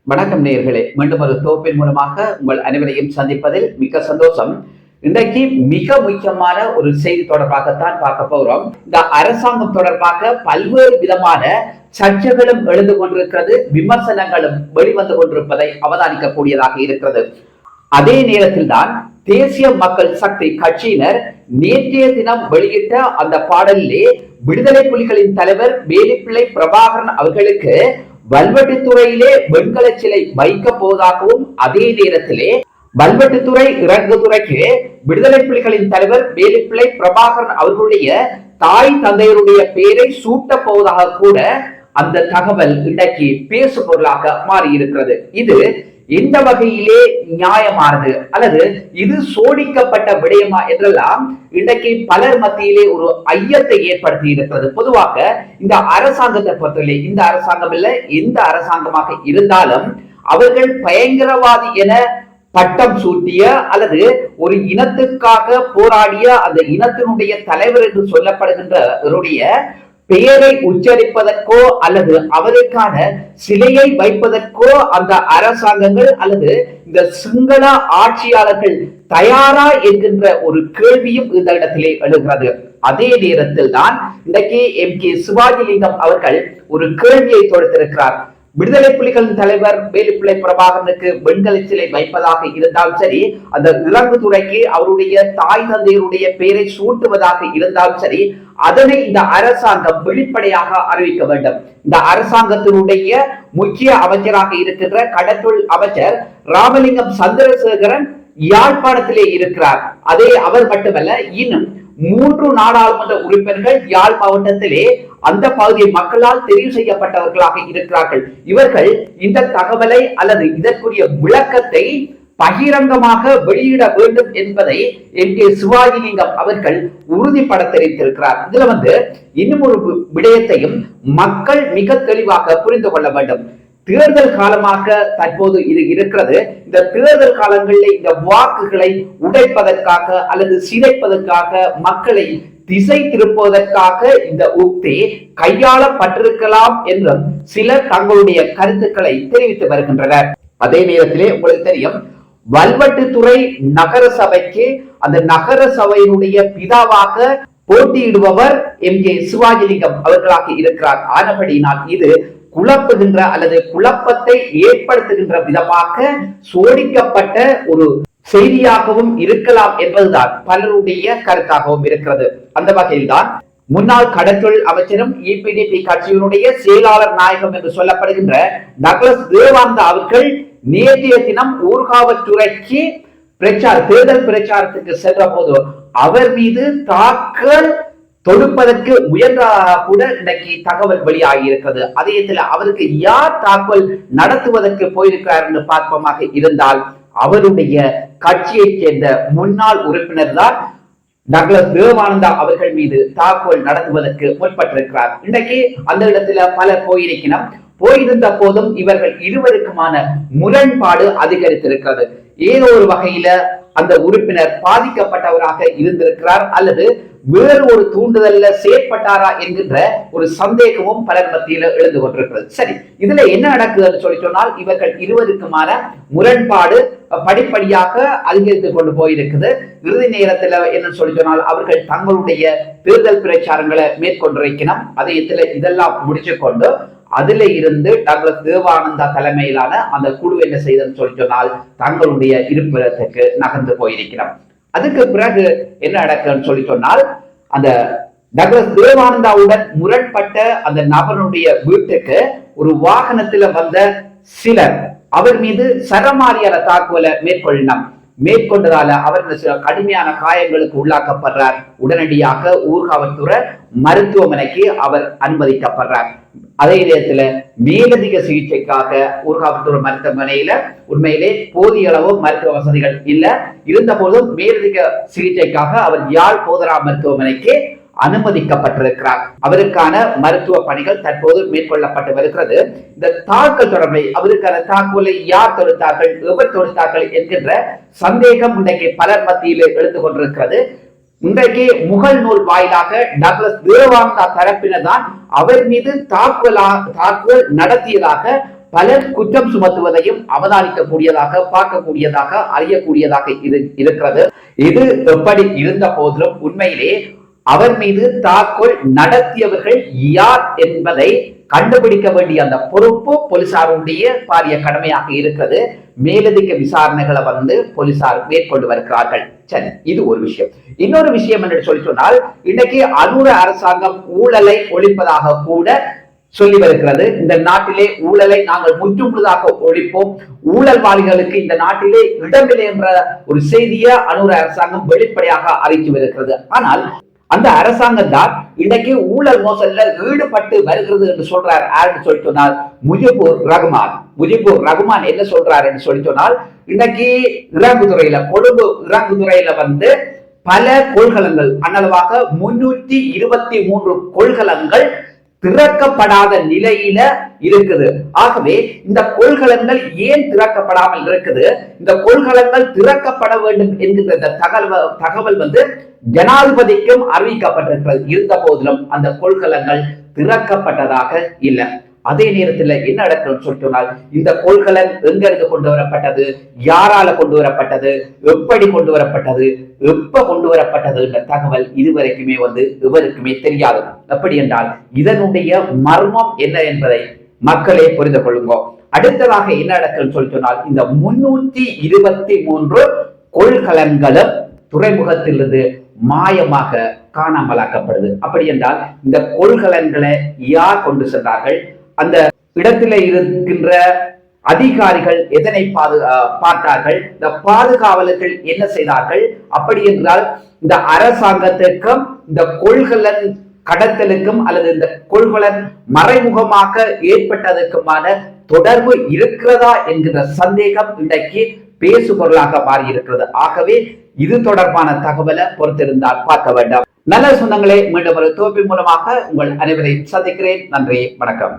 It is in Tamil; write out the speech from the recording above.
வணக்கம் நேயர்களே, மீண்டும் ஒரு தொகுப்பின் மூலமாக உங்கள் அனைவரையும் சந்திப்பதில் மிக்க சந்தோஷம். இன்றைக்கு மிக முக்கியமான ஒரு செய்தி தொடர்பாகத்தான் பார்க்க போகிறோம். இந்த அரசாங்கம் தொடர்பாக பல்வேறு விதமான சர்ச்சைகளும் எழுந்து கொண்டிருக்கிறது, விமர்சனங்களும் வெளிவந்து கொண்டிருப்பதை அவதானிக்கக்கூடியதாக இருக்கிறது. அதே நேரத்தில் தான் தேசிய மக்கள் சக்தி கட்சியினர் நேற்றைய தினம் வெளியிட்ட அந்த பாடலிலே விடுதலை புலிகளின் தலைவர் வேலுப்பிள்ளை பிரபாகரன் அவர்களுக்கு வல்வெட்டித்துறையிலே வெண்கல சிலை வைக்க போவதாகவும், அதே நேரத்திலே வல்வெட்டித்துறை இறங்குதுறைக்கு விடுதலை புலிகளின் தலைவர் வேலுப்பிள்ளை பிரபாகரன் அவர்களுடைய தாய் தந்தையருடைய பெயரை சூட்ட போவதாக கூட அந்த தகவல் இன்றைக்கு பேசு பொருளாக மாறி இருக்கிறது. இது எந்த வகையிலே நியாயமானது அல்லது இது சோடிக்கப்பட்ட விடயமா என்றெல்லாம் இன்றைக்கு பலர் மத்தியிலே ஒரு ஐயத்தை ஏற்படுத்தி இருக்கிறது. பொதுவாக இந்த அரசாங்கத்தை பொறுத்தவரை, இந்த அரசாங்கம் இல்ல எந்த அரசாங்கமாக இருந்தாலும் அவர்கள் பயங்கரவாதி என பட்டம் சூட்டிய அல்லது ஒரு இனத்துக்காக போராடிய அந்த இனத்தினுடைய தலைவர் என்று சொல்லப்படுகின்றவருடைய பெயரை உச்சரிப்பதற்கோ அல்லது அவருக்கான சிலையை வைப்பதற்கோ அந்த அரசாங்கங்கள் அல்லது இந்த சிங்கள ஆட்சியாளர்கள் தயாரா என்கின்ற ஒரு கேள்வியும் இந்த இடத்திலே எழுகிறது. அதே நேரத்தில் தான் இன்றைக்கு MK சிவாஜிலிங்கம் அவர்கள் ஒரு கேள்வியை தொடுத்திருக்கிறார். விடுதலை புலிகளின் தலைவர் வேலுப்பிள்ளை பிரபாகரனுக்கு வெண்கல சிலை வைப்பதாக இருந்தாலும் சரி, அந்த இறங்குதுறைக்கு அவருடைய தாய் தந்தையருடைய பெயரை சூட்டுவதாக இருந்தாலும் சரி, அதனை இந்த அரசாங்கம் வெளிப்படையாக அறிவிக்க வேண்டும். இந்த அரசாங்கத்தினுடைய முக்கிய அமைச்சராக இருக்கின்ற கடற்றொழில் அமைச்சர் ராமலிங்கம் சந்திரசேகரன் யாழ்ப்பாணத்திலே இருக்கிறார். அதே அவர் மட்டுமல்ல, இன்னும் 3 நாடாளுமன்ற உறுப்பினர்கள் யாழ் மாவட்டத்திலே அந்த பகுதி மக்களால் தெரிவு செய்யப்பட்டவர்களாக இருக்கிறார்கள். இவர்கள் இந்த தகவலை அல்லது இதற்குரிய விளக்கத்தை பகிரங்கமாக வெளியிட வேண்டும் என்பதை MK சிவாஜிலிங்கம் அவர்கள் உறுதிப்பட தெரிவித்திருக்கிறார். இதுல இன்னும் ஒரு விடயத்தையும் மக்கள் மிக தெளிவாக புரிந்து கொள்ள வேண்டும். தேர்தல் காலமாக தற்போது இது இருக்கிறது. இந்த தேர்தல் காலங்களில் இந்த வாக்குகளை உடைப்பதற்காக அல்லது சிதைப்பதற்காக, மக்களை திசை திருப்புவதற்காக இந்த உக்தி கையாளப்பட்டிருக்கலாம் என்றும் சிலர் தங்களுடைய கருத்துக்களை தெரிவித்து வருகின்றனர். அதே நேரத்திலே உங்களுக்கு தெரியும், வல்வெட்டித்துறை நகர சபைக்கு அந்த நகர சபையினுடைய பிதாவாக போட்டியிடுபவர் MK சிவாஜிலிங்கம் அவர்களாக இருக்கிறார். ஆனபடியினால் இது குழப்புகின்ற அல்லது குழப்பத்தை ஏற்படுத்துகின்ற விதமாக சோடிக்கப்பட்ட ஒரு செய்தியாகவும் இருக்கலாம் என்பதுதான் பலருடைய கருத்தாகவும் இருக்கிறது. அந்த வகையில் தான் முன்னாள் கடற்றொழில் அமைச்சரும் EPDP கட்சியினுடைய செயலாளர் நாயகம் என்று சொல்லப்படுகின்ற டக்ளஸ் தேவானந்தா அவர்கள் நேற்றைய தினம் ஊர்காவற்றுறைக்கு தேர்தல் பிரச்சாரத்துக்கு சென்ற போது அவர் மீது தாக்கல் தொடுப்பதற்கு முயன்றதாக கூட இன்றைக்கு தகவல் வெளியாகி இருக்கிறது. அதே நேரத்தில் அவருக்கு யார் தாக்குதல் நடத்துவதற்கு போயிருக்கிறார் என்று பார்ப்பமாக இருந்தால் அவருடைய கட்சியைச் சேர்ந்த முன்னாள் உறுப்பினர் தான் டக்ளஸ் தேவானந்தா அவர்கள் மீது தாக்குதல் நடத்துவதற்கு முற்பட்டிருக்கிறார். இன்றைக்கு அந்த இடத்துல பலர் போயிருந்த போதும் இவர்கள் இருவருக்குமான முரண்பாடு அதிகரித்திருக்கிறது. ஏதோ ஒரு வகையில அந்த உறுப்பினர் பாதிக்கப்பட்டவராக இருந்திருக்கிறார் அல்லது வேறு ஒரு தூண்டுதல்ல செயற்பட்டாரா என்கின்ற ஒரு சந்தேகமும் பலர் மத்தியில எழுந்து கொண்டிருக்கிறது. சரி, இதுல என்ன நடக்குதுன்னு சொன்னால் இவர்கள் இருவருக்குமான முரண்பாடு படிப்படியாக அதிகரித்து கொண்டு போயிருக்குது. இறுதி நேரத்துல என்ன சொன்னால் அவர்கள் தங்களுடைய தேர்தல் பிரச்சாரங்களை மேற்கொண்டிருக்கணும். அதே இதெல்லாம் முடிச்சு கொண்டு அதுல இருந்து டக்ளஸ் தேவானந்தா தலைமையிலான அந்த குழு என்ன செய்தன்னு சொன்னால் தங்களுடைய இருப்பிடத்துக்கு நகர்ந்து போயிருக்கிறோம். அதுக்கு பிறகு என்ன நடக்குன்னு சொன்னால் அந்த டக்ளஸ் தேவானந்தாவுடன் முரண்பட்ட அந்த நபருடைய வீட்டுக்கு ஒரு வாகனத்துல வந்த சிலர் அவர் மீது சரமாரியான தாக்குதலை மேற்கொண்டதால அவர் கடுமையான காயங்களுக்கு உள்ளாக்கப்படுறார். உடனடியாக ஊர்காவல்துறை மருத்துவமனைக்கு அவர் அனுமதிக்கப்படுறார். அதே நேரத்துல மேலதிக சிகிச்சைக்காக ஊர்காவல்துறை மருத்துவமனையில உண்மையிலே போதிய அளவு மருத்துவ வசதிகள் இல்ல, இருந்த போதும் மேலதிக சிகிச்சைக்காக அவர் யாழ் போதரா மருத்துவமனைக்கு அனுமதிக்கப்பட்டிருக்கிறார். அவருக்கான மருத்துவ பணிகள் தற்போது மேற்கொள்ளப்பட்டு வருகிறது. இந்த தாக்கல் தொடர்பை அவருக்கான தாக்குதலை யார் தொடுத்தார்கள், எவர் தொடுத்தார்கள் என்கின்ற சந்தேகம் இன்றைக்கு பலர் மத்தியில் எழுந்து கொண்டிருக்கிறது. இன்றைக்கு முகல் நூல் வாயிலாக டக்ளஸ் தேவானந்தா தரப்பினர் தான் அவர் மீது தாக்குதல் நடத்தியதாக பலர் குற்றம் சுமத்துவதையும் அவதானிக்கக்கூடியதாக, பார்க்கக்கூடியதாக, அறியக்கூடியதாக இருக்கிறது. இது எப்படி இருந்த போதிலும் உண்மையிலே அவர் மீது தாக்குதல் நடத்தியவர்கள் யார் என்பதை கண்டுபிடிக்க வேண்டிய அந்த பொறுப்பு போலீசாருடைய பாரிய கடமையாக இருக்கிறது. மேலதிக விசாரணைகளை போலீசார் மேற்கொண்டு வருகிறார்கள். சரி, இது ஒரு விஷயம். இன்னொரு விஷயம் என்று சொல்லி சொன்னால், இன்னைக்கு அனுர அரசாங்கம் ஊழலை ஒழிப்பதாக கூட சொல்லி வருகிறது. இந்த நாட்டிலே ஊழலை நாங்கள் முற்றுமுழுதாக ஒழிப்போம், ஊழல்வாதிகளுக்கு இந்த நாட்டிலே இடமில்லை என்ற ஒரு செய்தியை அனுர அரசாங்கம் வெளிப்படையாக அறிவித்து வருகிறது. ஆனால் அந்த அரசாங்கம் தான் இன்னைக்கு ஊழல் மோசல்ல ஈடுபட்டு வருகிறது என்று சொல்றார். யாருன்னு சொல்லி சொன்னால் முஜிபுர் ரகுமான் என்ன சொல்றாரு என்று சொல்லி சொன்னால், இன்னைக்கு இறங்குதுறையில, கொழும்பு இறங்குதுறையில பல கொள்கலங்கள், அன்னளவாக 323 கொள்கலங்கள் திறக்கப்படாத நிலையில இருக்குது. ஆகவே இந்த கொள்கலங்கள் ஏன் திறக்கப்படாமல் இருக்குது, இந்த கொள்கலங்கள் திறக்கப்பட வேண்டும் என்கிற தகவல் ஜனாதிபதிக்கும் அறிவிக்கப்பட்டிருக்கிறது. இருந்த போதிலும் அந்த கொள்கலங்கள் திறக்கப்பட்டதாக இல்லை. அதே நேரத்தில் என்ன நடக்கும் சொன்னால், இந்த கொள்கலன் எங்கிருந்து கொண்டு வரப்பட்டது, யாரால கொண்டு வரப்பட்டது, எப்படி கொண்டு வரப்பட்டது, எப்ப கொண்டு வரப்பட்டது என்ற தகவல் இதுவரைக்குமே இவருக்குமே தெரியாது. அப்படி என்றால் இதனுடைய மர்மம் என்ன என்பதை மக்களே புரிந்து கொள்ளுங்க. அடுத்ததாக என்ன நடக்கும் சொன்னால், இந்த 323 கொள்கலன்களும் துறைமுகத்திலிருந்து மாயமாக காணாமலாக்கப்படுது. அப்படி என்றால் இந்த கொள்கலன்களை யார் கொண்டு சென்றார்கள், அந்த இடத்திலே இருக்கின்ற அதிகாரிகள் எதனை பார்த்தார்கள், இந்த பாதுகாவலர்கள் என்ன செய்தார்கள்? அப்படி என்றால் இந்த அரசாங்கத்திற்கும் இந்த கொள்கலன் கடத்தலுக்கும் அல்லது இந்த கொள்கலன் மறைமுகமாக ஏற்பட்டதற்குமான தொடர்பு இருக்கிறதா என்கிற சந்தேகம் இன்றைக்கு பேசு பொருளாக மாறி இருக்கிறது. ஆகவே இது தொடர்பான தகவலை பொறுத்திருந்தால் பார்க்க வேண்டாம். நல்ல சொந்தங்களே, மீண்டும் ஒரு தொகுப்பின் மூலமாக உங்கள் அனைவரையும் சந்திக்கிறேன். நன்றி, வணக்கம்.